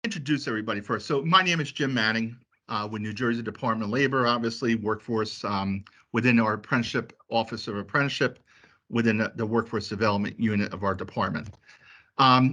Introduce everybody first. So my name is Jim Manning with New Jersey Department of Labor, obviously workforce within our apprenticeship, Office of Apprenticeship, within the Workforce Development Unit of our department.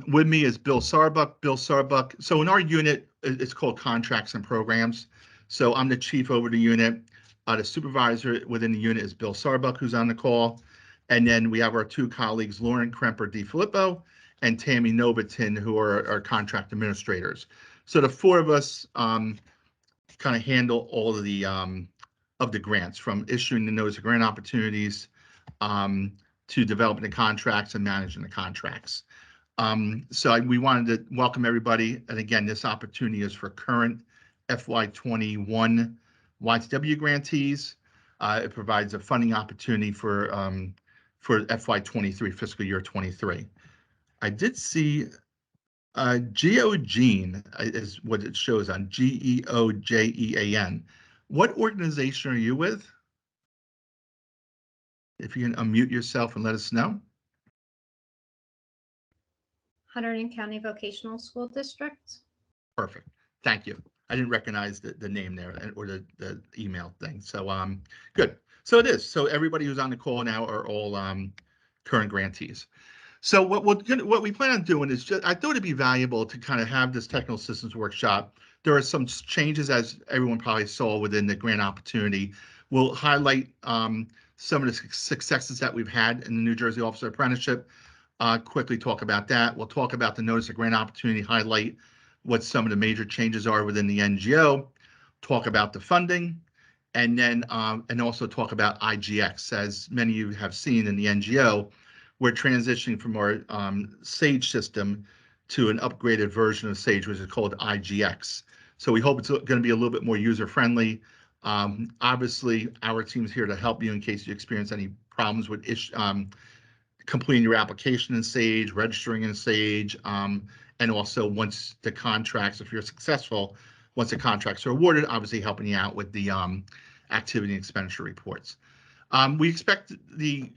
With me is Bill Sarbuck. Bill Sarbuck. So in our unit, it's called Contracts and Programs. So I'm the chief over the unit. The supervisor within the unit is Bill Sarbuck, who's on the call. And then we have our two colleagues, Lauren Kremper DiFilippo and Tammy Novitin, who are our contract administrators. So the four of us kind of handle all of the grants, from issuing the notice of grant opportunities to developing the contracts and managing the contracts. So we wanted to welcome everybody. And again, this opportunity is for current FY21 YTTW grantees. It provides a funding opportunity for FY23, fiscal year 23. I did see GeoGean is what it shows on GeoJean. What organization are you with? If you can unmute yourself and let us know. Hunterdon County Vocational School District. Perfect. Thank you. I didn't recognize the name there or the email thing. So good. So it is. So everybody who's on the call now are all current grantees. So what we plan on doing is I thought it'd be valuable to kind of have this technical systems workshop. There are some changes, as everyone probably saw, within the grant opportunity. We'll highlight some of the successes that we've had in the New Jersey Officer Apprenticeship. Quickly talk about that. We'll talk about the notice of grant opportunity, highlight what some of the major changes are within the NGO, talk about the funding, and then and also talk about IGX. As many of you have seen in the NGO, we're transitioning from our SAGE system to an upgraded version of SAGE, which is called IGX. So we hope it's going to be a little bit more user-friendly. Obviously, our team's here to help you in case you experience any problems with completing your application in SAGE, registering in SAGE, and also once the contracts, if you're successful, once the contracts are awarded, obviously helping you out with the activity and expenditure reports. We expect the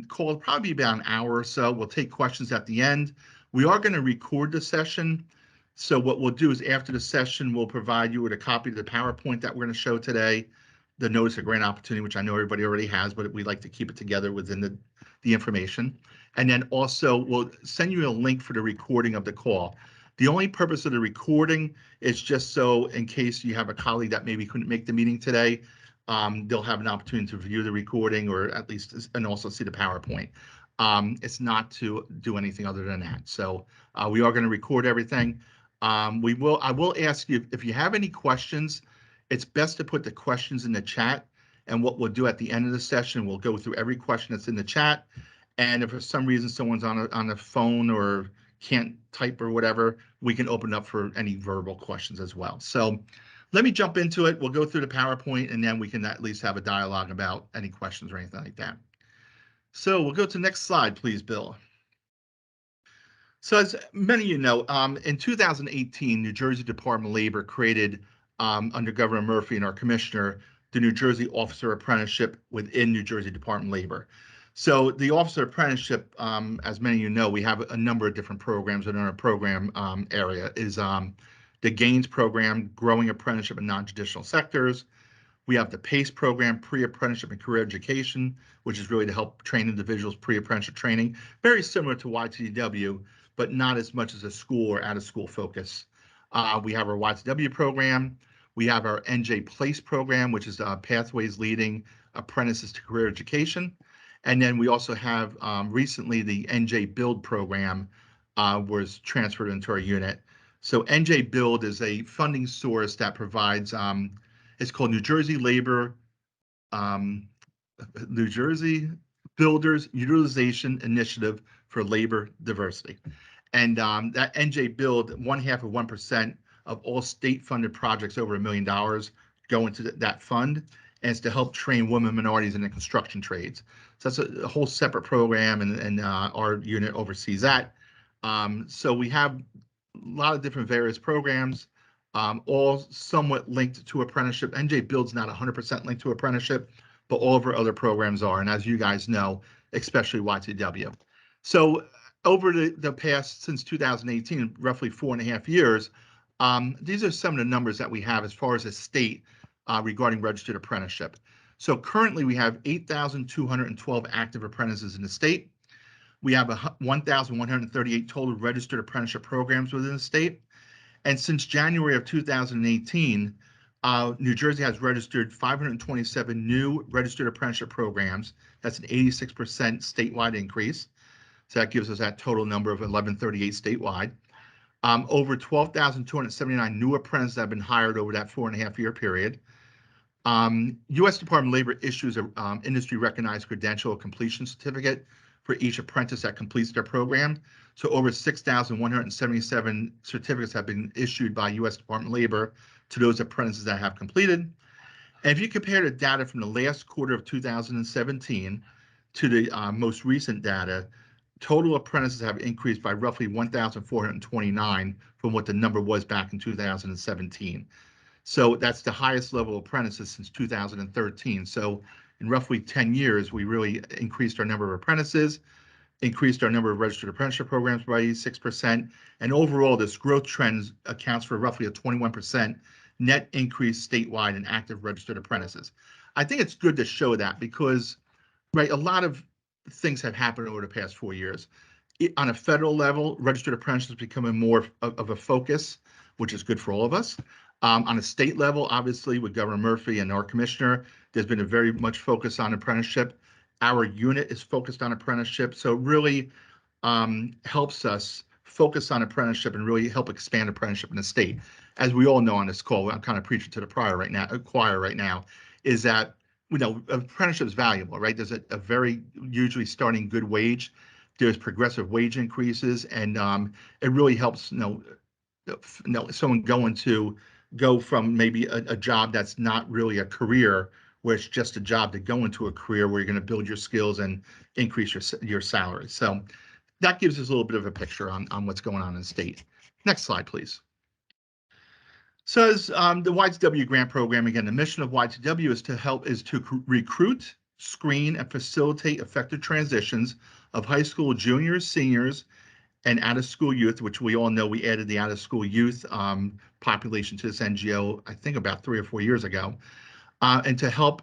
call to probably be about an hour or so. We'll take questions at the end. We are going to record the session. So what we'll do is after the session, we'll provide you with a copy of the PowerPoint that we're going to show today, the notice of grant opportunity, which I know everybody already has, but we like to keep it together within the information. And then also we'll send you a link for the recording of the call. The only purpose of the recording is just so in case you have a colleague that maybe couldn't make the meeting today, they'll have an opportunity to view the recording or at least and also see the PowerPoint. It's not to do anything other than that. So we are going to record everything. I will ask you if you have any questions, it's best to put the questions in the chat. And what we'll do at the end of the session, we'll go through every question that's in the chat. And if for some reason someone's on a phone or can't type or whatever, we can open up for any verbal questions as well. So let me jump into it. We'll go through the PowerPoint and then we can at least have a dialogue about any questions or anything like that. So we'll go to the next slide, please, Bill. So as many of you know, in 2018, New Jersey Department of Labor created, under Governor Murphy and our commissioner, the New Jersey Officer Apprenticeship within New Jersey Department of Labor. So the Officer Apprenticeship, as many of you know, we have a number of different programs within our program area. Is the GAINS program, Growing Apprenticeship in Non-Traditional Sectors. We have the PACE program, Pre-Apprenticeship and Career Education, which is really to help train individuals pre-apprenticeship training, very similar to YTTW, but not as much as a school or out-of-school focus. We have our YTTW program. We have our NJ PLACE program, which is Pathways Leading Apprentices to Career Education. And then we also have recently the NJ Build program was transferred into our unit. So NJ Build is a funding source that provides, it's called New Jersey Builders Utilization Initiative for Labor Diversity. And that NJ Build, 1/2 of all state-funded projects over $1 million go into that fund, and it's to help train women minorities in the construction trades. So that's a whole separate program, and our unit oversees that. So we have a lot of different various programs, all somewhat linked to apprenticeship. NJ Build's not 100% linked to apprenticeship, but all of our other programs are, and as you guys know, especially YTW. So over the past, since 2018, roughly 4.5 years, These are some of the numbers that we have as far as a state regarding registered apprenticeship. So currently we have 8,212 active apprentices in the state. We have 1,138 total registered apprenticeship programs within the state. And since January of 2018, New Jersey has registered 527 new registered apprenticeship programs. That's an 86% statewide increase. So that gives us that total number of 1138 statewide. Over 12,279 new apprentices have been hired over that 4.5-year period. U.S. Department of Labor issues an industry recognized credential completion certificate for each apprentice that completes their program. So over 6,177 certificates have been issued by U.S. Department of Labor to those apprentices that have completed. And if you compare the data from the last quarter of 2017 to the most recent data, total apprentices have increased by roughly 1,429 from what the number was back in 2017. So that's the highest level of apprentices since 2013. So in roughly 10 years, we really increased our number of apprentices, increased our number of registered apprenticeship programs by 6%, and overall this growth trend accounts for roughly a 21% net increase statewide in active registered apprentices. I think it's good to show that because, right, a lot of things have happened over the past 4 years. On a federal level, registered apprentices becoming more of a focus, which is good for all of us. On a state level, obviously, with Governor Murphy and our commissioner, there's been a very much focus on apprenticeship. Our unit is focused on apprenticeship, so it really helps us focus on apprenticeship and really help expand apprenticeship in the state. As we all know on this call, I'm kind of preaching to the choir right now, is that apprenticeship is valuable, right? There's a very usually starting good wage. There's progressive wage increases, and it really helps someone go from maybe a job that's not really a career, where it's just a job to go into a career where you're going to build your skills and increase your salary. So that gives us a little bit of a picture on what's going on in the state. Next slide, please. So as the YTTW grant program, again, the mission of YTTW is to recruit, screen, and facilitate effective transitions of high school juniors, seniors, and out-of-school youth, which we all know we added the out-of-school youth population to this NGO, I think about 3 or 4 years ago, and to help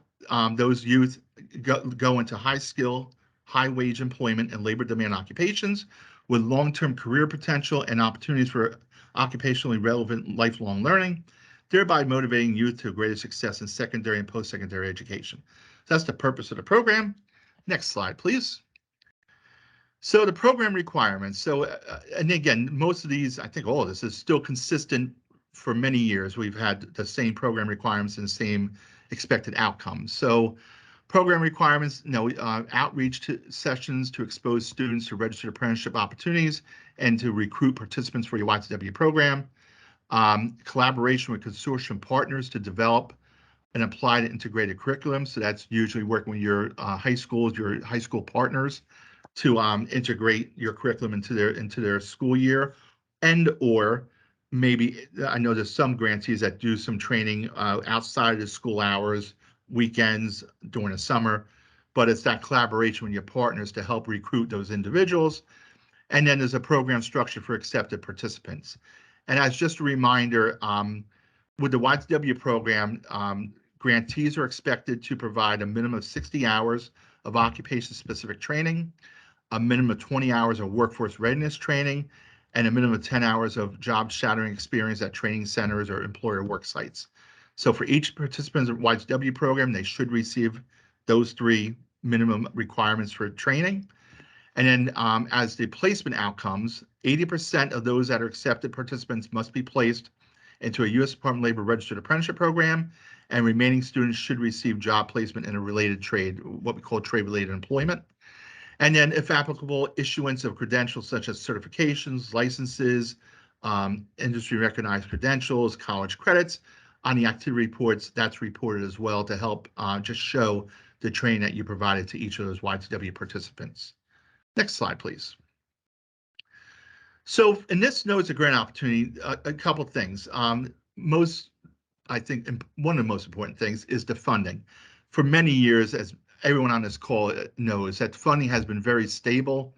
those youth go into high-skill, high-wage employment and labor demand occupations with long-term career potential and opportunities for occupationally relevant lifelong learning, thereby motivating youth to greater success in secondary and post-secondary education. So that's the purpose of the program. Next slide, please. So the program requirements. So, and again, most of these, I think all of this is still consistent for many years. We've had the same program requirements and the same expected outcomes. So program requirements, outreach sessions to expose students to registered apprenticeship opportunities and to recruit participants for your YTW program. Collaboration with consortium partners to develop and apply the integrated curriculum. So that's usually working with your high schools, your high school partners, to integrate your curriculum into their school year, and or maybe I know there's some grantees that do some training outside of the school hours, weekends, during the summer, but it's that collaboration with your partners to help recruit those individuals. And then there's a program structure for accepted participants. And as just a reminder, with the YTW program, grantees are expected to provide a minimum of 60 hours of occupation-specific training, a minimum of 20 hours of workforce readiness training, and a minimum of 10 hours of job shadowing experience at training centers or employer work sites. So for each participant in the YTW program, they should receive those 3 minimum requirements for training. And then as the placement outcomes, 80% of those that are accepted participants must be placed into a U.S. Department of Labor registered apprenticeship program, and remaining students should receive job placement in a related trade, what we call trade-related employment. And then, if applicable, issuance of credentials such as certifications, licenses, industry recognized credentials, college credits on the activity reports, that's reported as well to help just show the training that you provided to each of those YTW participants. Next slide, please. So in this notice of grant opportunity, a couple things. I think one of the most important things is the funding. For many years, as everyone on this call knows, that funding has been very stable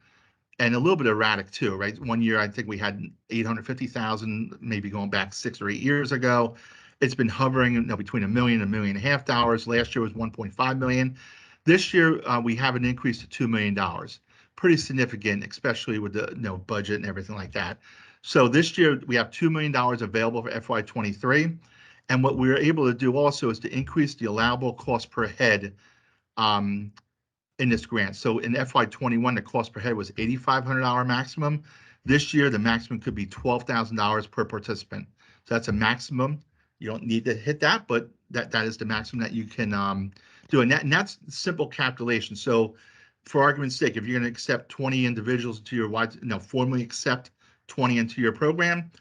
and a little bit erratic too, right? One year I think we had 850,000, maybe going back 6 or 8 years ago. It's been hovering, between $1 million and $1.5 million. Last year was 1.5 million. This year we have an increase to $2 million. Pretty significant, especially with the budget and everything like that. So this year we have $2 million available for FY23. And what we were able to do also is to increase the allowable cost per head in this grant. So in FY21, the cost per head was $8,500 maximum. This year, the maximum could be $12,000 per participant. So that's a maximum. You don't need to hit that, but that is the maximum that you can do. And that's simple calculation. So for argument's sake, if you're going to accept 20 individuals to your formally accept 20 into your program,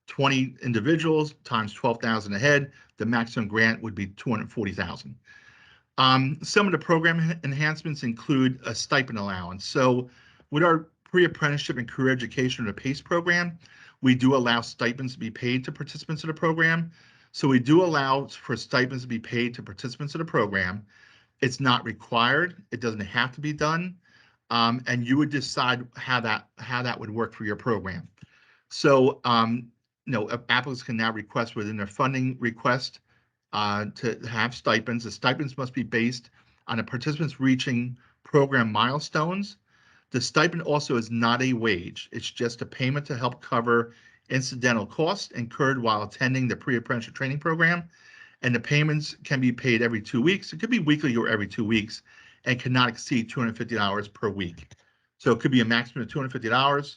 20 individuals times 12,000 a head, the maximum grant would be 240,000. Some of the program enhancements include a stipend allowance. So with our pre-apprenticeship and career education or the PACE program, we do allow stipends to be paid to participants of the program. So we do allow for stipends to be paid to participants of the program. It's not required. It doesn't have to be done. And you would decide how that would work for your program. So, applicants can now request within their funding request to have stipends. The stipends must be based on the participants reaching program milestones. The stipend also is not a wage. It's just a payment to help cover incidental costs incurred while attending the pre-apprenticeship training program. And the payments can be paid every 2 weeks. It could be weekly or every 2 weeks and cannot exceed $250 per week. So it could be a maximum of $250.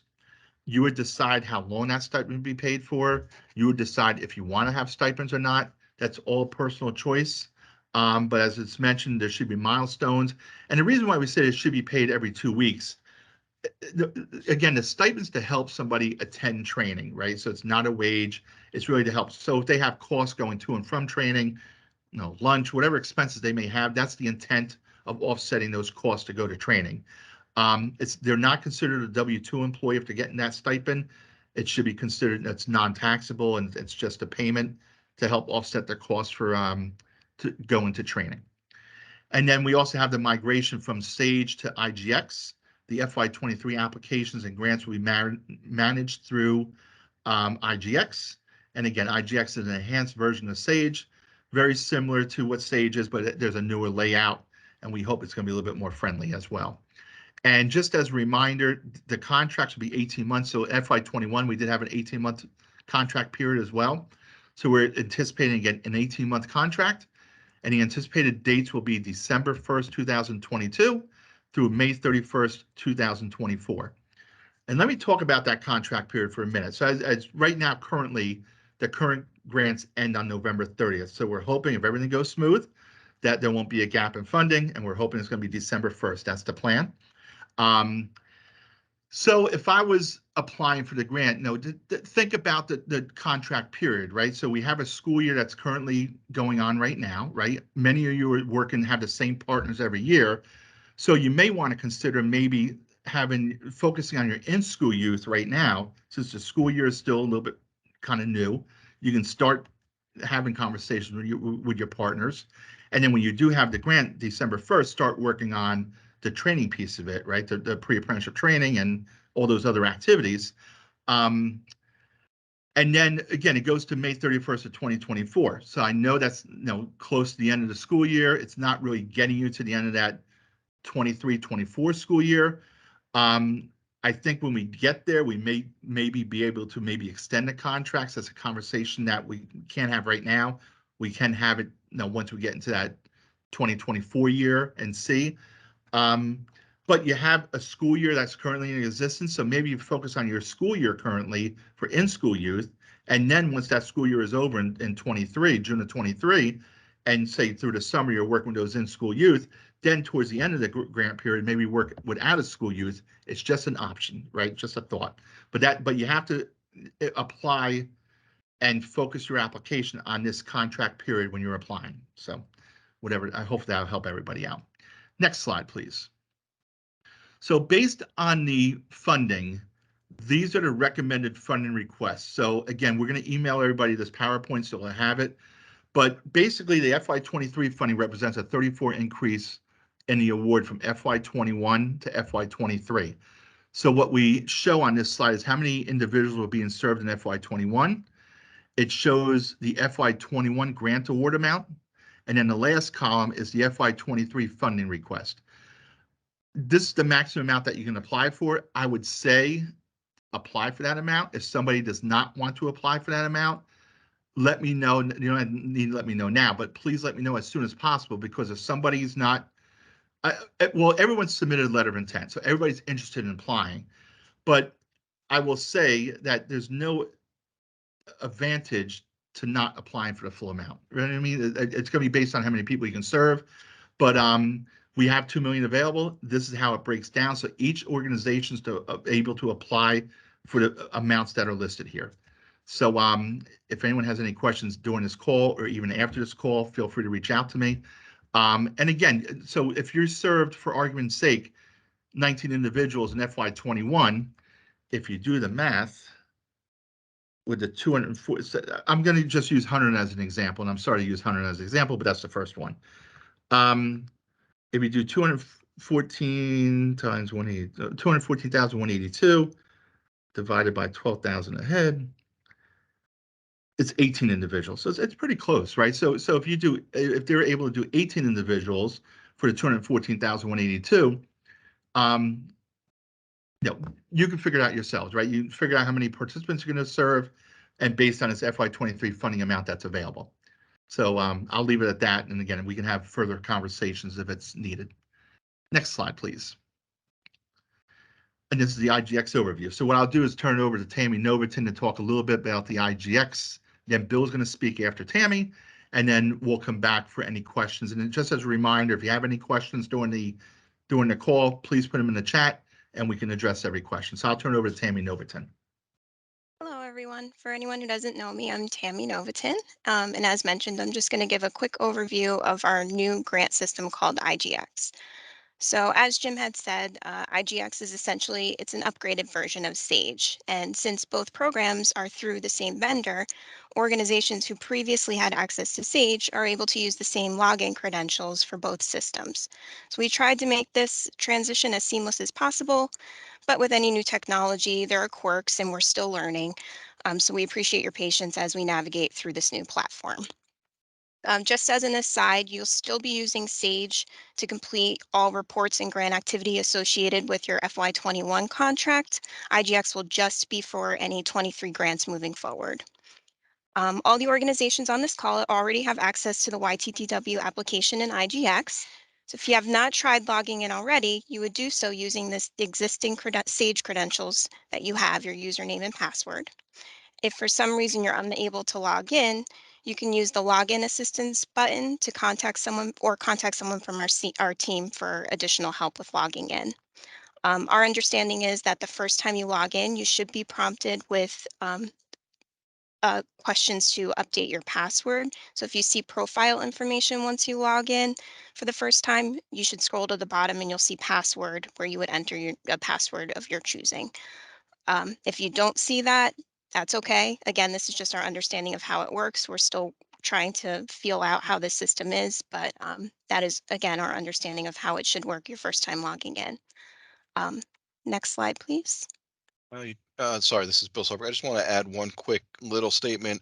You would decide how long that stipend would be paid for. You would decide if you want to have stipends or not. That's all personal choice. But as it's mentioned, there should be milestones. And the reason why we say it should be paid every 2 weeks, again, the stipend's to help somebody attend training, right? So it's not a wage. It's really to help. So if they have costs going to and from training, lunch, whatever expenses they may have, that's the intent of offsetting those costs to go to training. They're not considered a W-2 employee if they're getting that stipend. It should be considered that's non-taxable, and it's just a payment to help offset their costs for to go into training. And then we also have the migration from SAGE to IGX. The FY23 applications and grants will be managed through IGX. And again, IGX is an enhanced version of SAGE, very similar to what SAGE is, but there's a newer layout, and we hope it's going to be a little bit more friendly as well. And just as a reminder, the contracts will be 18 months. So FY21, we did have an 18-month contract period as well. So we're anticipating, again, an 18-month contract. And the anticipated dates will be December 1st, 2022 through May 31st, 2024. And let me talk about that contract period for a minute. So as right now, currently, the current grants end on November 30th. So we're hoping, if everything goes smooth, that there won't be a gap in funding, and we're hoping it's going to be December 1st. That's the plan. So if I was applying for the grant, think about the contract period, right? So we have a school year that's currently going on right now, right? Many of you are working, have the same partners every year. So you may want to consider maybe focusing on your in-school youth right now, since the school year is still a little bit kind of new. You can start having conversations with your partners. And then when you do have the grant December 1st, start working on the training piece of it, right? The pre-apprenticeship training and all those other activities. And then again, it goes to May 31st of 2024. So I know that's close to the end of the school year. It's not really getting you to the end of that 23-24 school year. I think when we get there, we may maybe be able to extend the contracts. That's a conversation that we can't have right now. We can have it once we get into that 2024 year and see. But you have a school year that's currently in existence, so maybe you focus on your school year currently for in-school youth, and then once that school year is over in 23, June of 23, and say through the summer you're working with those in-school youth, then towards the end of the grant period, maybe work with out-of-school youth. It's just an option, right? Just a thought. But you have to apply and focus your application on this contract period when you're applying. So whatever, I hope that'll help everybody out. Next slide, please. So based on the funding, these are the recommended funding requests. So again, we're going to email everybody this PowerPoint so they'll have it. But basically, the FY23 funding represents a 34% increase in the award from FY21 to FY23. So what we show on this slide is how many individuals were being served in FY21. It shows the FY21 grant award amount. And then the last column is the FY23 funding request. This is the maximum amount that you can apply for. I would say apply for that amount. If somebody does not want to apply for that amount, let me know. You don't need to let me know now, but please let me know as soon as possible, because if somebody's not, well, everyone submitted a letter of intent, so everybody's interested in applying. But I will say that there's no advantage to not applying for the full amount. You know what I mean? It's going to be based on how many people you can serve, but we have 2 million available. This is how it breaks down. So each organization is able to apply for the amounts that are listed here. So if anyone has any questions during this call or even after this call, feel free to reach out to me. And again, so if you're served, for argument's sake, 19 individuals in FY21, if you do the math with the 240, I'm going to just use 100 as an example, and I'm sorry to use 100 as an example, but that's the first one. If you do 214 times 180, 214,182 divided by 12,000 a head, it's 18 individuals. So it's pretty close, right? So if they're able to do 18 individuals for the 214,182, you can figure it out yourselves, right? You figure out how many participants you're going to serve, and based on its FY23 funding amount that's available. So I'll leave it at that. And again, we can have further conversations if it's needed. Next slide, please. And this is the IGX overview. So what I'll do is turn it over to Tammy Noverton to talk a little bit about the IGX. Then Bill's going to speak after Tammy, and then we'll come back for any questions. And just as a reminder, if you have any questions during the call, please put them in the chat, and we can address every question. So I'll turn it over to Tammy Noverton. Hello, everyone. For anyone who doesn't know me, I'm Tammy Noverton. And as mentioned, I'm just going to give a quick overview of our new grant system called IGX. So as Jim had said, IGX is essentially, it's an upgraded version of SAGE. And since both programs are through the same vendor, organizations who previously had access to SAGE are able to use the same login credentials for both systems. So we tried to make this transition as seamless as possible, but with any new technology, there are quirks and we're still learning. So we appreciate your patience as we navigate through this new platform. Just as an aside, you'll still be using SAGE to complete all reports and grant activity associated with your FY21 contract. IGX will just be for any 23 grants moving forward. All the organizations on this call already have access to the YTTW application in IGX. So if you have not tried logging in already, you would do so using the existing SAGE credentials that you have, your username and password. If for some reason you're unable to log in, you can use the login assistance button to contact someone from our team for additional help with logging in. Our understanding is that the first time you log in, you should be prompted with questions to update your password. So if you see profile information once you log in for the first time, you should scroll to the bottom and you'll see password, where you would enter a password of your choosing. If you don't see that, that's okay. Again, this is just our understanding of how it works. We're still trying to feel out how this system is, but that is, again, our understanding of how it should work your first time logging in. Next slide, please. Sorry, this is Bill Silver. I just want to add one quick little statement.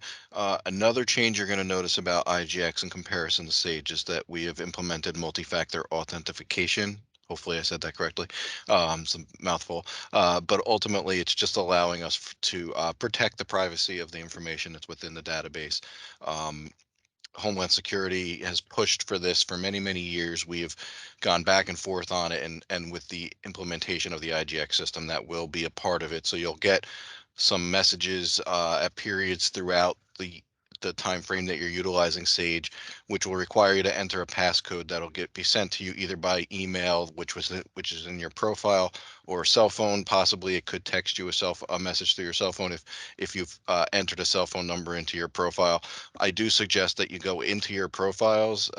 Another change you're going to notice about IGX in comparison to Sage is that we have implemented multi-factor authentication. Hopefully I said that correctly. It's a mouthful. But ultimately, it's just allowing us to protect the privacy of the information that's within the database. Homeland Security has pushed for this for many, many years. We have gone back and forth on it, and with the implementation of the IGX system, that will be a part of it. So you'll get some messages at periods throughout the time frame that you're utilizing Sage, which will require you to enter a passcode that'll be sent to you either by email, which is in your profile, or cell phone. Possibly it could text you a message through your cell phone if you've entered a cell phone number into your profile. I do suggest that you go into your profiles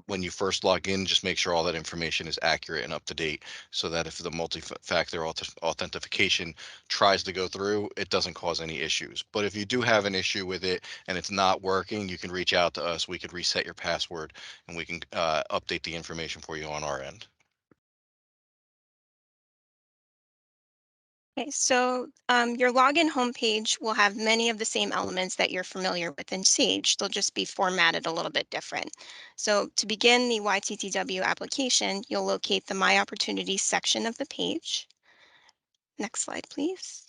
when you first log in, just make sure all that information is accurate and up to date, so that if the multi-factor authentication tries to go through, it doesn't cause any issues. But if you do have an issue with it and it's not working, you can reach out to us. We could reset your password and we can update the information for you on our end. Okay, so your login homepage will have many of the same elements that you're familiar with in Sage. They'll just be formatted a little bit different. So to begin the YTTW application, you'll locate the My Opportunities section of the page. Next slide, please.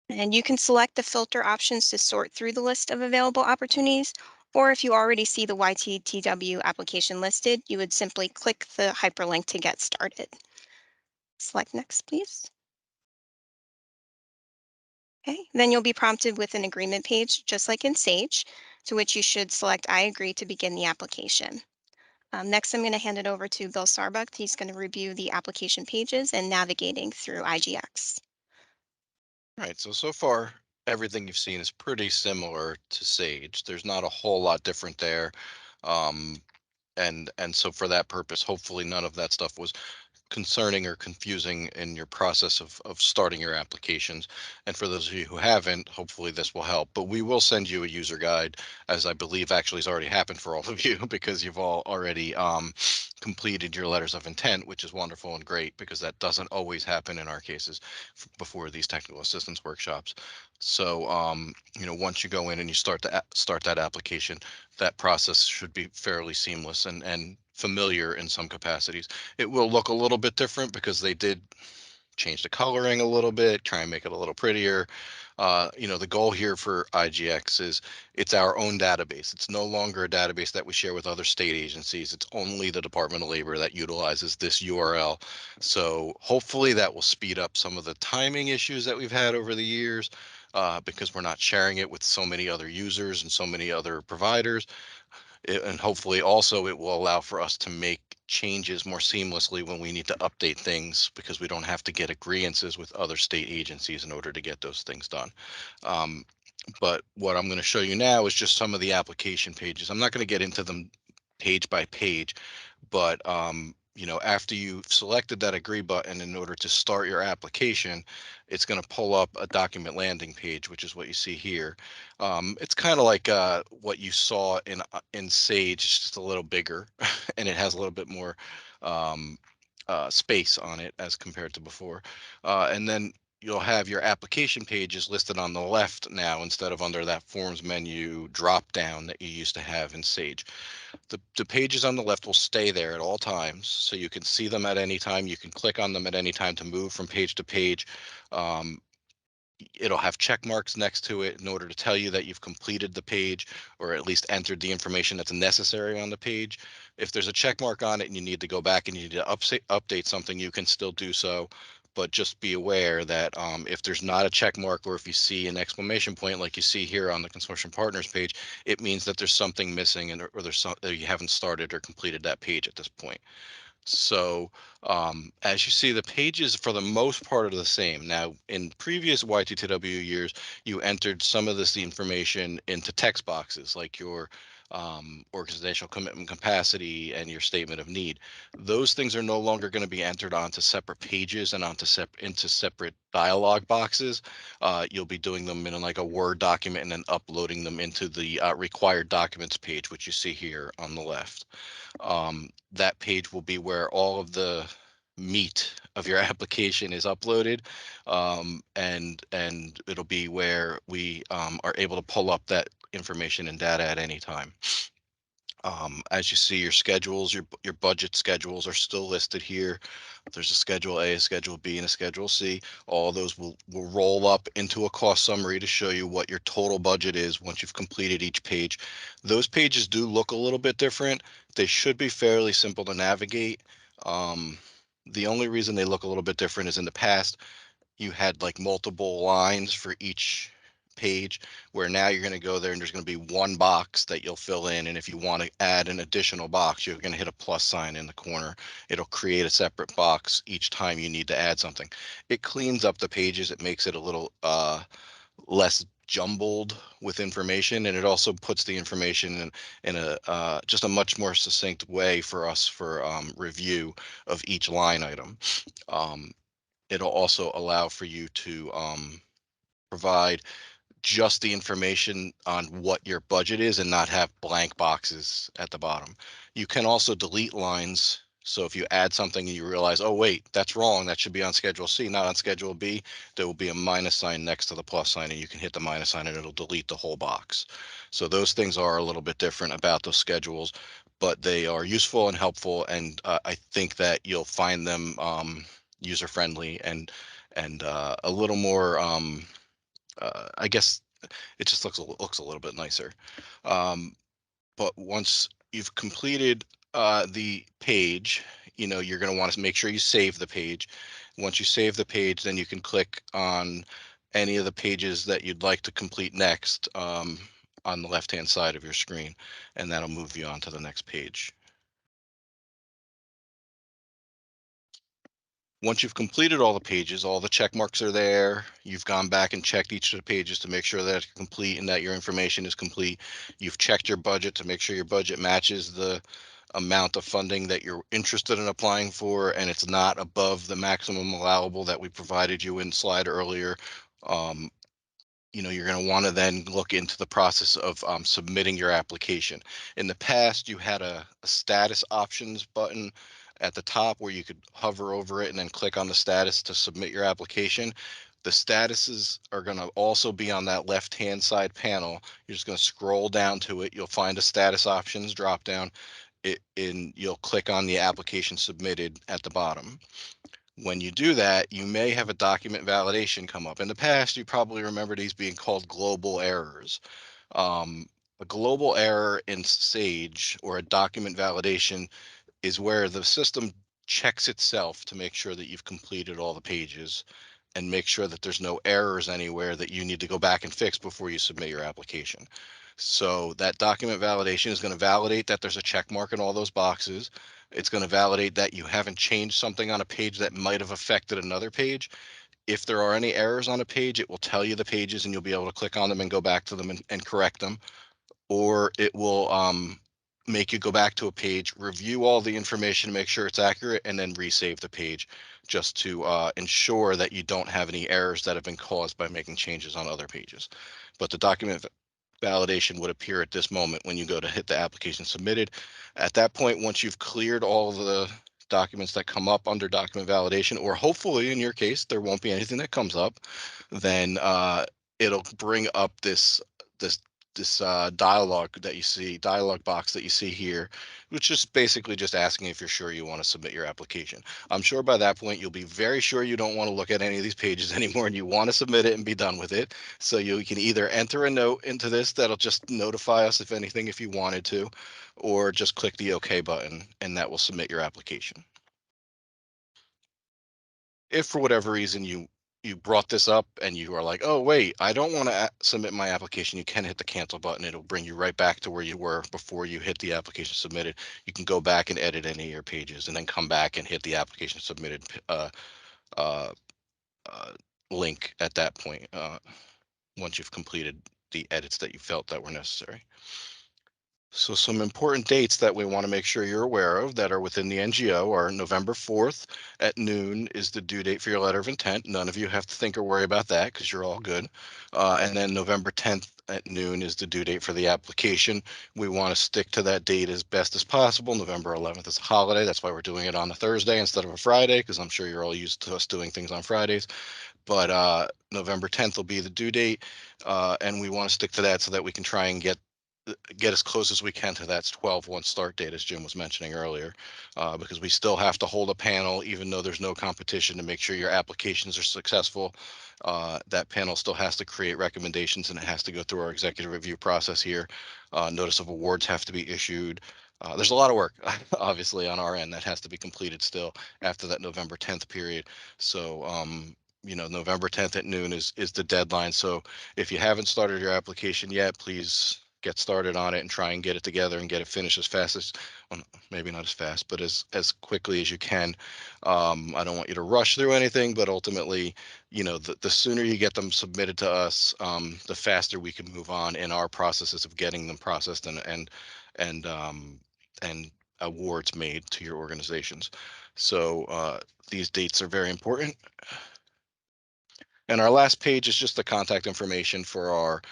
And you can select the filter options to sort through the list of available opportunities, or if you already see the YTTW application listed, you would simply click the hyperlink to get started. Select next, please. Okay, then you'll be prompted with an agreement page, just like in Sage, to which you should select I agree to begin the application. Next, I'm going to hand it over to Bill Sarbuck. He's going to review the application pages and navigating through IGX. All right, so far, everything you've seen is pretty similar to Sage. There's not a whole lot different there. Um, and so for that purpose, hopefully none of that stuff was concerning or confusing in your process of starting your applications. And for those of you who haven't, hopefully this will help. But we will send you a user guide, as I believe actually has already happened for all of you, because you've all already completed your letters of intent, which is wonderful and great, because that doesn't always happen in our cases before these technical assistance workshops. So once you go in and you start that application, that process should be fairly seamless and familiar in some capacities. It will look a little bit different because they did change the coloring a little bit, try and make it a little prettier. The goal here for IGX is it's our own database. It's no longer a database that we share with other state agencies. It's only the Department of Labor that utilizes this URL. So hopefully that will speed up some of the timing issues that we've had over the years, because we're not sharing it with so many other users and so many other providers. And hopefully also it will allow for us to make changes more seamlessly when we need to update things, because we don't have to get agreeances with other state agencies in order to get those things done. But what I'm going to show you now is just some of the application pages. I'm not going to get into them page by page, but after you've selected that agree button, in order to start your application, it's going to pull up a document landing page, which is what you see here. It's kind of like what you saw in Sage, it's just a little bigger, and it has a little bit more um, space on it as compared to before. And then you'll have your application pages listed on the left now, instead of under that forms menu drop down that you used to have in Sage. The pages on the left will stay there at all times, so you can see them at any time. You can click on them at any time to move from page to page. Um, It'll have check marks next to it in order to tell you that you've completed the page, or at least entered the information that's necessary on the page. If there's a check mark on it and you need to go back and you need to update something, you can still do so. But just be aware that if there's not a check mark, or if you see an exclamation point like you see here on the consortium partners page, it means that there's something missing, and or there's something you haven't started or completed that page at this point. So as you see, the pages for the most part are the same. Now, in previous YTTW years, you entered some of this information into text boxes, like your organizational commitment capacity and your statement of need. Those things are no longer going to be entered onto separate pages and into separate dialog boxes. You'll be doing them in like a Word document and then uploading them into the required documents page, which you see here on the left. That page will be where all of the meat of your application is uploaded, and it'll be where we are able to pull up that information and data at any time. As you see, your schedules, your budget schedules are still listed here. There's a Schedule A, a Schedule B, and a Schedule C. All those will roll up into a cost summary to show you what your total budget is once you've completed each page. Those pages do look a little bit different. They should be fairly simple to navigate. The only reason they look a little bit different is in the past, you had like multiple lines for each page, where now you're going to go there and there's going to be one box that you'll fill in, and if you want to add an additional box, you're going to hit a plus sign in the corner. It'll create a separate box each time you need to add something. It cleans up the pages. It makes it a little less jumbled with information, and it also puts the information in a just a much more succinct way for us for review of each line item. um, It'll also allow for you to provide just the information on what your budget is and not have blank boxes at the bottom. You can also delete lines So if you add something and you realize, oh wait, that's wrong, that should be on Schedule C, not on Schedule B, there will be a minus sign next to the plus sign, and you can hit the minus sign and it'll delete the whole box. So those things are a little bit different about those schedules, but they are useful and helpful, and I think that you'll find them user friendly and a little more. I guess it just looks a little bit nicer. Um, but once you've completed the page, you're going to want to make sure you save the page. Once you save the page, then you can click on any of the pages that you'd like to complete next on the left hand side of your screen, and that'll move you on to the next page. Once you've completed all the pages, all the check marks are there. You've gone back and checked each of the pages to make sure that it's complete and that your information is complete. You've checked your budget to make sure your budget matches the amount of funding that you're interested in applying for, and it's not above the maximum allowable that we provided you in slide earlier. Um, you're going to want to then look into the process of submitting your application. In the past, you had a status options button at the top where you could hover over it and then click on the status to submit your application. The statuses are going to also be on that left-hand side panel. You're just going to scroll down to it. You'll find a status options drop down. You'll click on the application submitted at the bottom. When you do that, you may have a document validation come up. In the past, you probably remember these being called global errors. A global error in Sage or a document validation is where the system checks itself to make sure that you've completed all the pages and make sure that there's no errors anywhere that you need to go back and fix before you submit your application. So that document validation is going to validate that there's a check mark in all those boxes. It's going to validate that you haven't changed something on a page that might have affected another page. If there are any errors on a page, it will tell you the pages and you'll be able to click on them and go back to them and correct them. Or it will make you go back to a page, review all the information, make sure it's accurate, and then resave the page just to ensure that you don't have any errors that have been caused by making changes on other pages. But the document validation would appear at this moment when you go to hit the application submitted. At that point, once you've cleared all the documents that come up under document validation, or hopefully in your case, there won't be anything that comes up, then it'll bring up this dialog box that you see here, which is basically just asking if you're sure you want to submit your application. I'm sure by that point you'll be very sure you don't want to look at any of these pages anymore and you want to submit it and be done with it. So you can either enter a note into this that'll just notify us if anything if you wanted to, or just click the OK button and that will submit your application. If for whatever reason you brought this up and you are like, oh wait, I don't want to submit my application, you can hit the cancel button. It'll bring you right back to where you were before you hit the application submitted. You can go back and edit any of your pages and then come back and hit the application submitted uh, uh, link at that point once you've completed the edits that you felt that were necessary. So some important dates that we want to make sure you're aware of that are within the NGO are November 4th at noon is the due date for your letter of intent. None of you have to think or worry about that because you're all good. And then November 10th at noon is the due date for the application. We want to stick to that date as best as possible. November 11th is a holiday. That's why we're doing it on a Thursday instead of a Friday, because I'm sure you're all used to us doing things on Fridays. But November 10th will be the due date, and we want to stick to that so that we can try and get as close as we can to that 12/1 start date, as Jim was mentioning earlier, because we still have to hold a panel, even though there's no competition, to make sure your applications are successful. That panel still has to create recommendations and it has to go through our executive review process here. Notice of awards have to be issued. There's a lot of work, obviously, on our end that has to be completed still after that November 10th period. So, November 10th at noon is the deadline. So if you haven't started your application yet, please get started on it and try and get it together and get it finished as fast as, well, maybe not as fast, but as quickly as you can. I don't want you to rush through anything, but ultimately, the sooner you get them submitted to us, the faster we can move on in our processes of getting them processed and awards made to your organizations. So these dates are very important. And our last page is just the contact information for our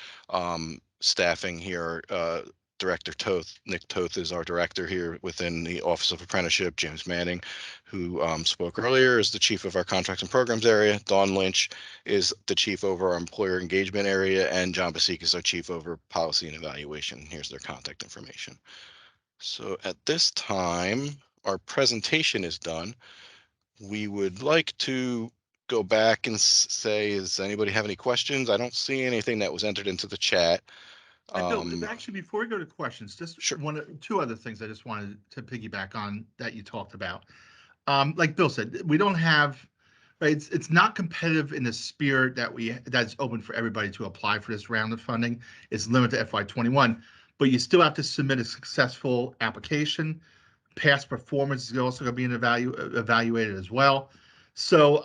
staffing here Director Toth. Nick Toth is our director here within the Office of Apprenticeship. James Manning, who spoke earlier, is the chief of our contracts and programs area. Dawn Lynch is the chief over our employer engagement area, and John Basik is our chief over policy and evaluation. Here's their contact information. So at this time, our presentation is done. We would like to go back and say, does anybody have any questions? I don't see anything that was entered into the chat. Bill, actually, before we go to questions, just Sure. two other things I just wanted to piggyback on that you talked about. Like Bill said, we don't have, right? It's not competitive in the spirit that's open for everybody to apply for this round of funding. It's limited to FY21, but you still have to submit a successful application. Past performance is also going to be evaluated as well. So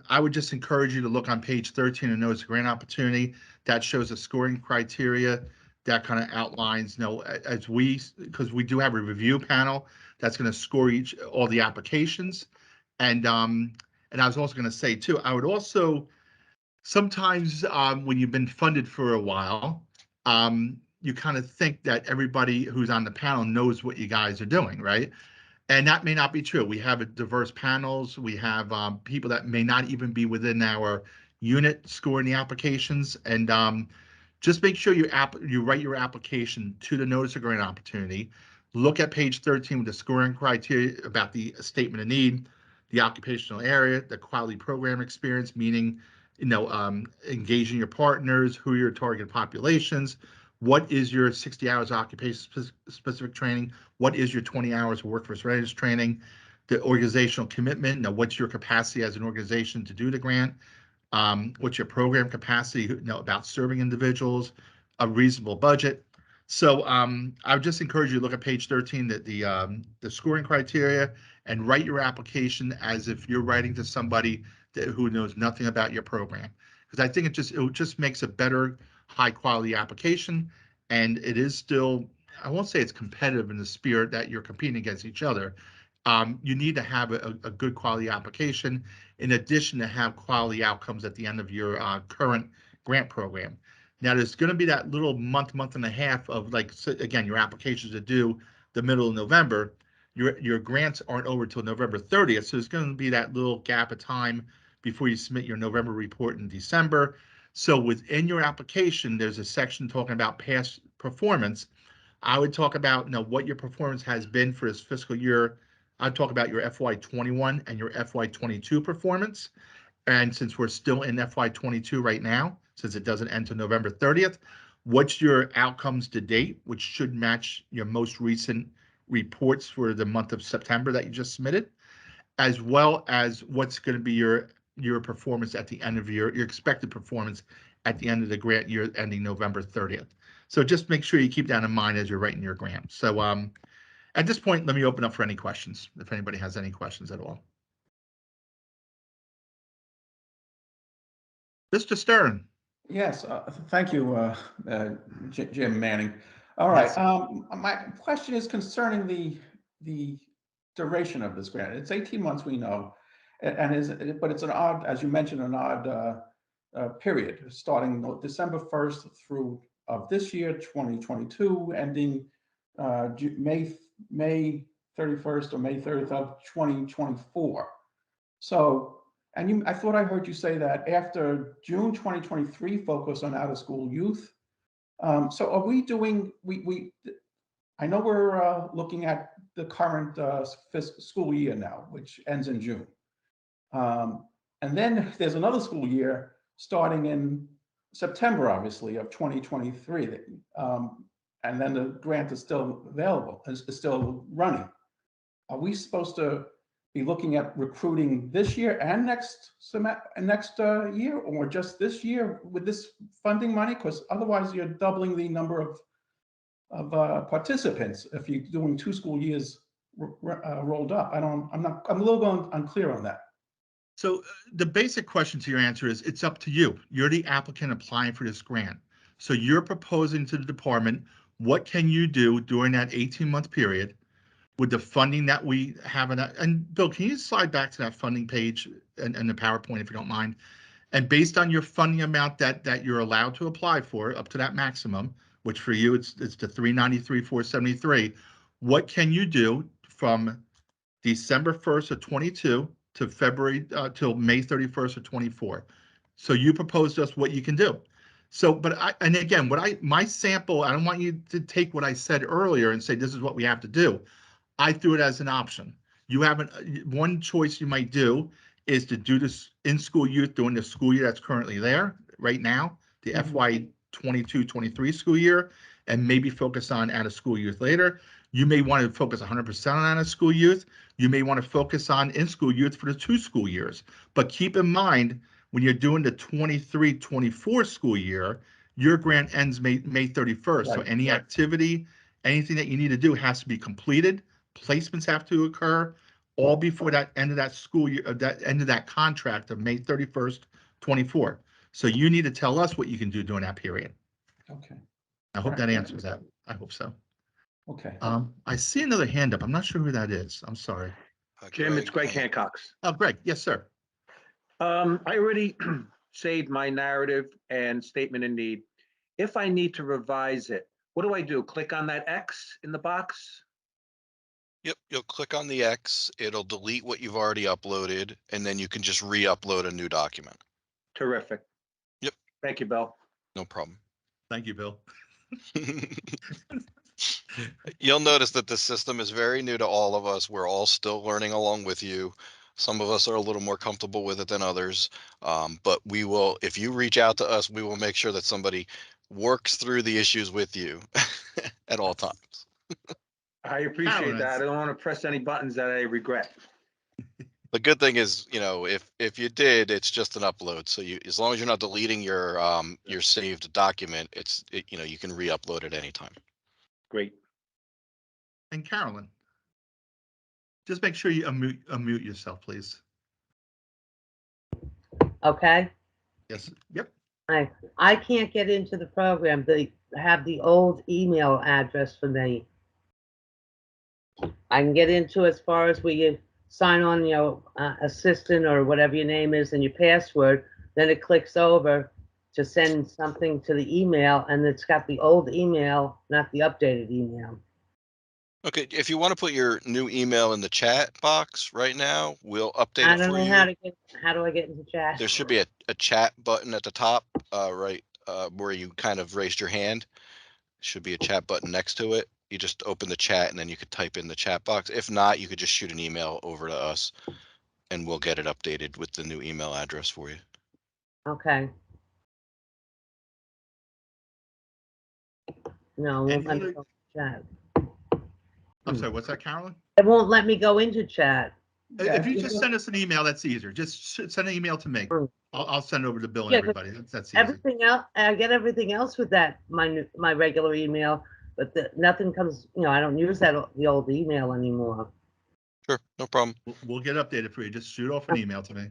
I would just encourage you to look on page 13 and notice a grant opportunity that shows the scoring criteria that kind of outlines, because we do have a review panel that's going to score all the applications. And I was also going to say too, I would also sometimes when you've been funded for a while, you kind of think that everybody who's on the panel knows what you guys are doing, right? And that may not be true. We have diverse panels. We have people that may not even be within our unit scoring the applications. And just make sure you write your application to the notice of grant opportunity. Look at page 13 with the scoring criteria about the statement of need, the occupational area, the quality program experience, meaning, engaging your partners, who are your target populations, what is your 60 hours occupation specific training, what is your 20 hours of workforce readiness training, the organizational commitment, what's your capacity as an organization to do the grant, what's your program capacity, about serving individuals, a reasonable budget. So I would just encourage you to look at page 13, the scoring criteria, and write your application as if you're writing to somebody who knows nothing about your program. Because I think it just makes a better, high quality application, and it is still, I won't say it's competitive in the spirit that you're competing against each other. You need to have a good quality application, in addition to have quality outcomes at the end of your current grant program. Now, there's going to be that little month and a half of, like, so again, your applications are due the middle of November. Your grants aren't over till November 30th, so there's going to be that little gap of time before you submit your November report in December. So within your application, there's a section talking about past performance. I would talk about, what your performance has been for this fiscal year. I'd talk about your FY21 and your FY22 performance. And since we're still in FY22 right now, since it doesn't end until November 30th, what's your outcomes to date, which should match your most recent reports for the month of September that you just submitted, as well as what's going to be your performance at the end of your expected performance at the end of the grant year ending November 30th. So just make sure you keep that in mind as you're writing your grant. So at this point, let me open up for any questions, if anybody has any questions at all. Mr. Stern. Yes, thank you, Jim Manning. All right, Yes. my question is concerning the duration of this grant. It's 18 months, we know, but it's an odd, as you mentioned, an odd period, starting December 1st through of this year, 2022, ending May 31st or May 30th of 2024. So, I thought I heard you say that after June 2023, focus on out-of-school youth. So are we doing, I know we're looking at the current school year now, which ends in June. And then there's another school year starting in September, obviously, of 2023. And then the grant is still available, is still running. Are we supposed to be looking at recruiting this year and next year, or just this year with this funding money? Because otherwise you're doubling the number of participants if you're doing 2 school years rolled up. I'm a little unclear on that. So the basic question to your answer is, it's up to you. You're the applicant applying for this grant. So you're proposing to the department, what can you do during that 18-month period with the funding that we have in that? And Bill, can you slide back to that funding page and the PowerPoint, if you don't mind? And based on your funding amount that you're allowed to apply for, up to that maximum, which for you it's the 393, 473. What can you do from December 1st of 22 to February till May 31st of 24? So you proposed us what you can do. So, but and again, my sample, I don't want you to take what I said earlier and say this is what we have to do. I threw it as an option. You haven't, one choice you might do is to do this in-school youth during the school year that's currently there right now, the FY 22-23 school year, and maybe focus on out-of-school youth later. You may want to focus 100% on out-of-school youth. You may want to focus on in-school youth for the 2 school years. But keep in mind, when you're doing the 23-24 school year, your grant ends May 31st. So Right, any right. activity, anything that you need to do has to be completed. Placements have to occur all before that end of that school year, that end of that contract of May 31st, 24. So you need to tell us what you can do during that period. Okay, I hope Right. that answers that. I hope so. okay. I see another hand up. I'm not sure who that is. I'm sorry. Jim, it's Greg Hancock's. Oh, Greg. Yes, sir. I already saved my narrative and statement in need. If I need to revise it, what do I do? Click on that X in the box? Yep, you'll click on the X, it'll delete what you've already uploaded, and then you can just re-upload a new document. Terrific. Yep. Thank you, Bill. No problem. Thank you, Bill. You'll notice that the system is very new to all of us. We're all still learning along with you. Some of us are a little more comfortable with it than others. But we will, if you reach out to us, we will make sure that somebody works through the issues with you at all times. I appreciate Carolyn, that. I don't want to press any buttons that I regret. The good thing is, if you did, it's just an upload. So as long as you're not deleting your saved document, you can re-upload it anytime. Great. And Carolyn, just make sure you unmute yourself, please. Okay, Yes. Yep. I can't get into the program. They have the old email address for me. I can get into as far as where you sign on, assistant or whatever your name is and your password. Then it clicks over to send something to the email, and it's got the old email, not the updated email. Okay, if you want to put your new email in the chat box right now, we'll update I it don't for know you. how do I get into chat? There should be a chat button at the top, right, where you kind of raised your hand. Should be a chat button next to it. You just open the chat and then you could type in the chat box. If not, you could just shoot an email over to us and we'll get it updated with the new email address for you. Okay. No, it won't let me go into chat. I'm sorry. What's that, Carolyn? It won't let me go into chat. If you just send us an email, that's easier. Just send an email to me. I'll send it over to Bill and Yeah, 'cause everybody. That's easy. Everything else, I get everything else with that, my regular email, but nothing comes, I don't use the old email anymore. Sure, no problem. We'll get updated for you. Just shoot off an email to me.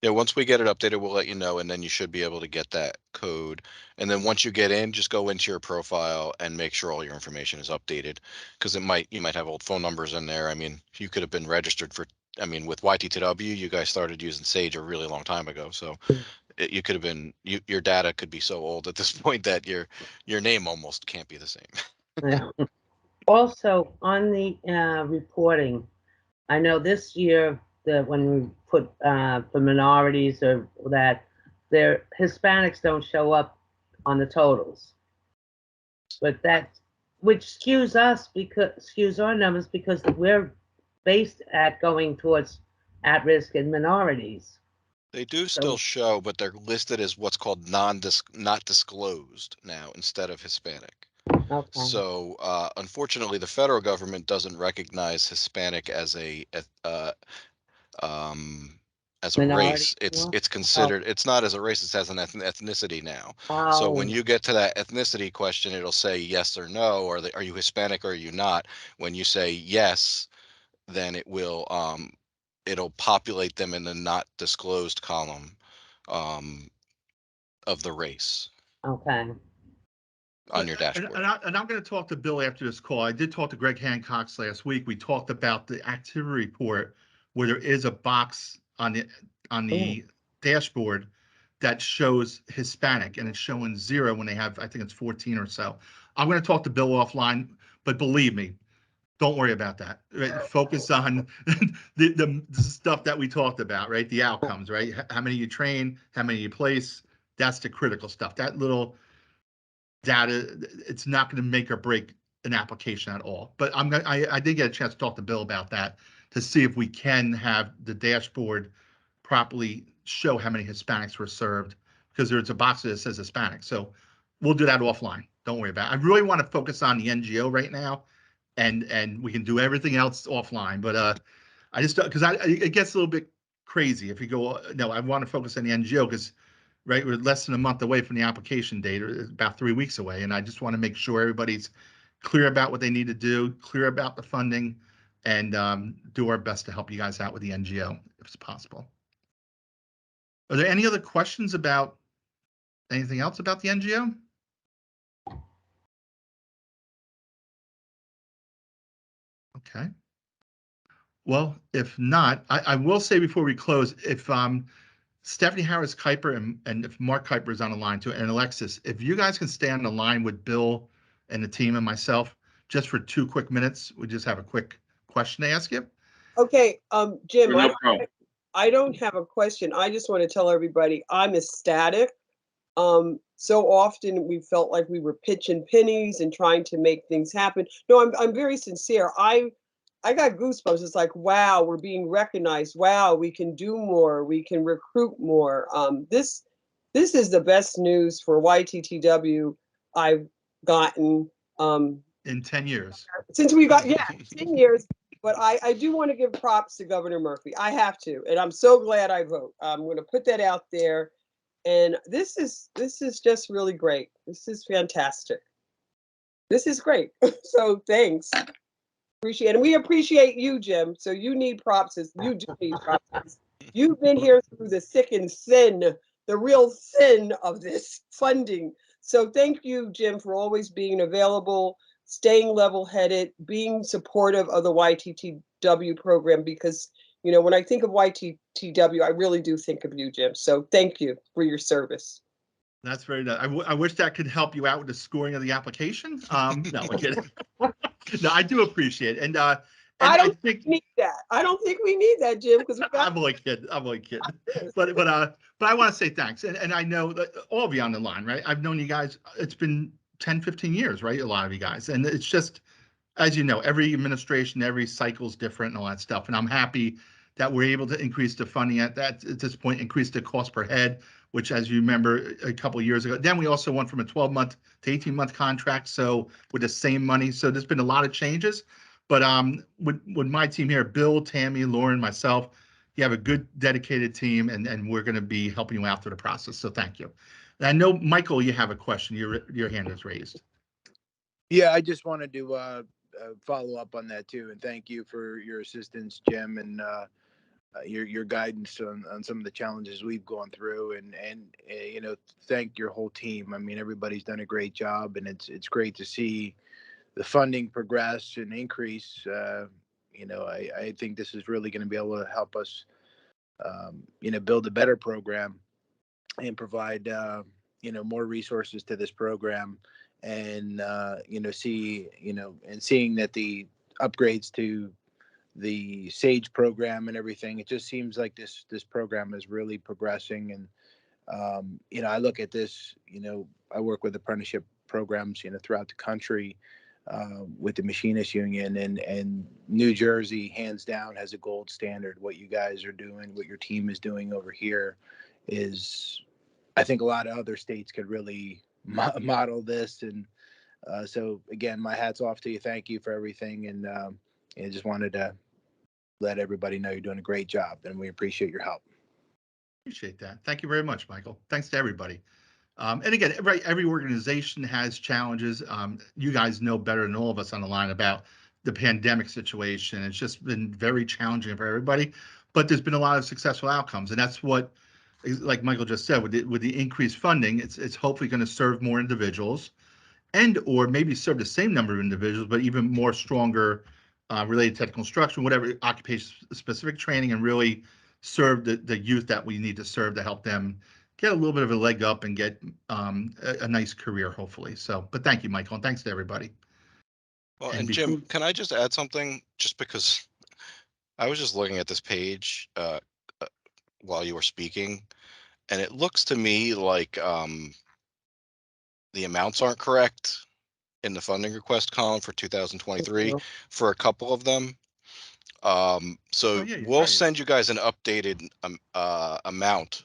Yeah, once we get it updated, we'll let you know, and then you should be able to get that code. And then once you get in, just go into your profile and make sure all your information is updated, because you might have old phone numbers in there. I mean, you could have been registered with YTTW, you guys started using Sage a really long time ago, so you could have been, your data could be so old at this point that your name almost can't be the same. Yeah. Also, on the reporting, I know this year that when we put for minorities or that, their Hispanics don't show up on the totals. But which skews our numbers because we're based at going towards at-risk and minorities. They do still show, but they're listed as what's called not disclosed now instead of Hispanic. Okay. So unfortunately, the federal government doesn't recognize Hispanic as a Minority race. It's anymore? considered, it's not as a race, it's as an ethnicity now. Oh. So when you get to that ethnicity question, it'll say yes or no, or are you Hispanic or are you not? When you say yes, then it'll populate them in the not disclosed column of the race Okay. on your dashboard. And I'm going to talk to Bill after this call. I did talk to Greg Hancock's last week. We talked about the activity report where there is a box on the dashboard that shows Hispanic, and it's showing 0 when they have, I think it's 14 or so. I'm going to talk to Bill offline, but believe me, don't worry about that. Right? Focus on the stuff that we talked about, right? The outcomes, right? How many you train, how many you place. That's the critical stuff. That little data, it's not going to make or break an application at all. But I did get a chance to talk to Bill about that to see if we can have the dashboard properly show how many Hispanics were served, because there's a box that says Hispanic. So we'll do that offline. Don't worry about it. I really want to focus on the NGO right now, and we can do everything else offline. But I just, because it gets a little bit crazy if you go, no, I want to focus on the NGO because, right, we're less than a month away from the application date, or about 3 weeks away. And I just want to make sure everybody's clear about what they need to do, clear about the funding, and do our best to help you guys out with the NGO if it's possible. Are there any other questions about anything else about the NGO? Okay. Well, if not, I will say before we close, if Stephanie Harris Kuiper and if Mark Kuiper is on the line too, and Alexis, if you guys can stay on the line with Bill and the team and myself, just for 2 quick minutes, we just have a quick question to ask you. Okay, Jim, No problem. I don't have a question. I just want to tell everybody I'm ecstatic. So often we felt like we were pitching pennies and trying to make things happen. No, I'm very sincere. I got goosebumps. It's like, wow, we're being recognized. Wow, we can do more. We can recruit more. This is the best news for YTTW I've gotten In 10 years. since we got 10 years. But I do want to give props to Governor Murphy. I have to, and I'm so glad I vote. I'm going to put that out there. And this is just really great. This is fantastic. This is great. So thanks. Appreciate it. And we appreciate you, Jim. So you need props. You do need props. You've been here through the thick and thin, the real thin of this funding. So thank you, Jim, for always being available, staying level-headed, being supportive of the YTTW program, because, you know, when I think of YTTW, I really do think of you, Jim. So thank you for your service. That's very nice. I wish that could help you out with the scoring of the application. No, I'm kidding. No, I do appreciate it. And I don't think need that. I don't think we need that, Jim, because I'm only kidding. I'm only kidding. But I want to say thanks. And I know that all of you on the line, right? I've known you guys, it's been 10, 15 years, right? A lot of you guys. And it's just, as you know, every administration, every cycle is different and all that stuff. And I'm happy that we're able to increase the funding at this point, increase the cost per head, which, as you remember, a couple of years ago. Then we also went from a 12-month to 18-month contract, so with the same money. So there's been a lot of changes. But with my team here, Bill, Tammy, Lauren, myself, you have a good, dedicated team, and we're going to be helping you out through the process. So thank you. And I know, Michael, you have a question. Your hand is raised. Yeah, I just wanted to follow up on that too, and thank you for your assistance, Jim, and your guidance on some of the challenges we've gone through, and you know, thank your whole team. I mean, everybody's done a great job, and it's great to see the funding progress and increase. You know, I think this is really going to be able to help us, you know, build a better program and provide you know, more resources to this program, and you know, seeing that the upgrades to the SAGE program and everything, it just seems like this program is really progressing. And you know, I look at this, you know, I work with apprenticeship programs, you know, throughout the country with the Machinists Union, and New Jersey hands down has a gold standard. What you guys are doing, what your team is doing over here is, I think a lot of other states could really model this. And so again, my hat's off to you. Thank you for everything. And I just wanted to let everybody know you're doing a great job, and we appreciate your help. Appreciate that. Thank you very much, Michael. Thanks to everybody. And again, every organization has challenges. You guys know better than all of us on the line about the pandemic situation. It's just been very challenging for everybody, but there's been a lot of successful outcomes. And that's what, like Michael just said, with the increased funding, it's hopefully going to serve more individuals, and or maybe serve the same number of individuals, but even more stronger related to construction, whatever occupation specific training, and really serve the youth that we need to serve to help them get a little bit of a leg up and get a nice career, hopefully. So, but thank you, Michael, and thanks to everybody. Well, And and Jim, can I just add something? Just because I was just looking at this page while you were speaking, and it looks to me like the amounts aren't correct in the funding request column for 2023 for a couple of them. So Oh, yeah, you're we'll right. send you guys an updated amount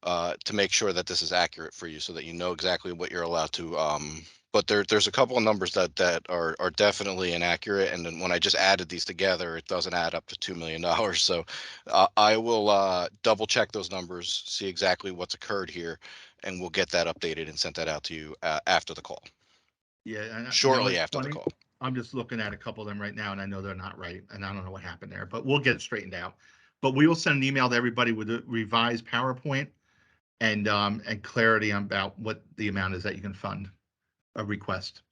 to make sure that this is accurate for you, so that you know exactly what you're allowed to. But there's a couple of numbers that are definitely inaccurate, and then when I just added these together, it doesn't add up to $2 million. So I will double check those numbers, see exactly what's occurred here, and we'll get that updated and sent that out to you after the call. Yeah, and Shortly after the call. I'm just looking at a couple of them right now, and I know they're not right, and I don't know what happened there, but we'll get it straightened out. But we will send an email to everybody with a revised PowerPoint and clarity about what the amount is that you can fund a request.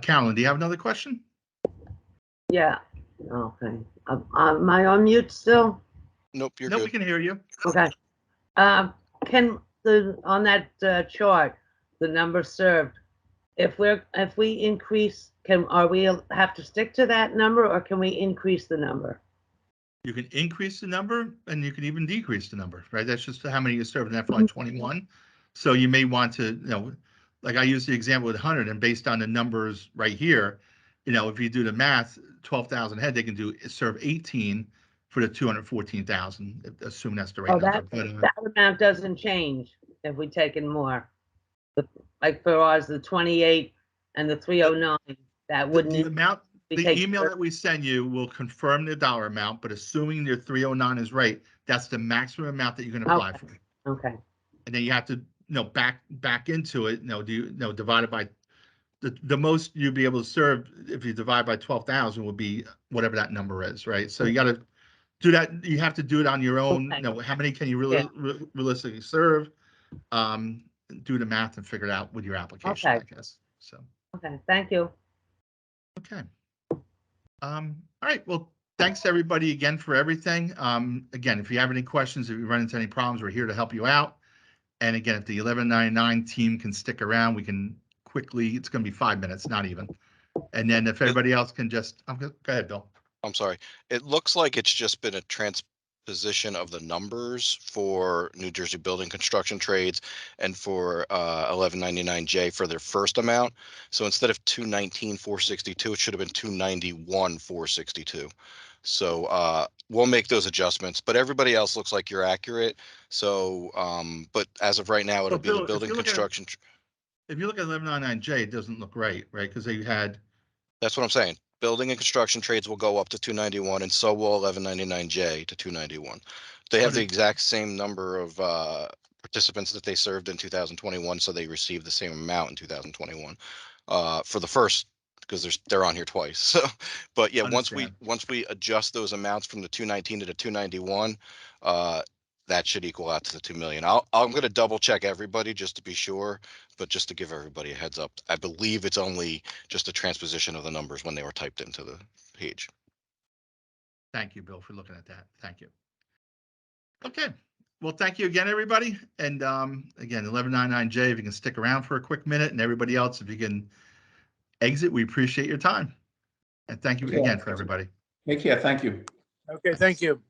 Carolyn, do you have another question? Yeah, okay. Am I on mute still? Nope, you're No, good. we can hear you. Okay. Can on that chart, the number served, if we increase, are we have to stick to that number, or can we increase the number? You can increase the number and you can even decrease the number, right? That's just how many you served in FY21. So you may want to, like I use the example with 100, and based on the numbers right here, if you do the math, 12,000 head, they can serve 18 for the 214,000, assume that's the right Oh, number. that amount doesn't change if we take in more. Like for ours, the 28 and the 309, that wouldn't. The amount, the email that we send you will confirm the dollar amount, but assuming your 309 is right, that's the maximum amount that you can apply for. Okay. And then you have to, back into it, divided by the most you'd be able to serve if you divide by 12,000 would be whatever that number is, right? So you got to do that. You have to do it on your own. Okay. How many can you really realistically serve? Do the math and figure it out with your application, Okay. I guess. So. Okay. Thank you. Okay. All right. Well, thanks everybody again for everything. Again, if you have any questions, if you run into any problems, we're here to help you out. And again, if the 1199 team can stick around, we can quickly, it's going to be 5 minutes, not even. And then if everybody else can just, go ahead, Bill. I'm sorry. It looks like it's just been a transposition of the numbers for New Jersey Building Construction Trades and for 1199J for their first amount. So instead of 219,462, it should have been 291,462. So we'll make those adjustments, but everybody else looks like you're accurate. So, but as of right now, it'll be the building construction. If you look at 1199J, it doesn't look right? Because they had. That's what I'm saying. Building and construction trades will go up to 291, and so will 1199J to 291. They have the exact same number of participants that they served in 2021, so they received the same amount in 2021 for the first, because they're on here twice. So, but yeah, once we adjust those amounts from the 219 to the 291, that should equal out to the 2 million. I'm going to double check everybody just to be sure, but just to give everybody a heads up, I believe it's only just a transposition of the numbers when they were typed into the page. Thank you, Bill, for looking at that. Thank you. Okay. Well, thank you again, everybody. And again, 1199J, if you can stick around for a quick minute, and everybody else, if you can exit, we appreciate your time. And thank you again for everybody. Take care. Thank you. Okay, thank you.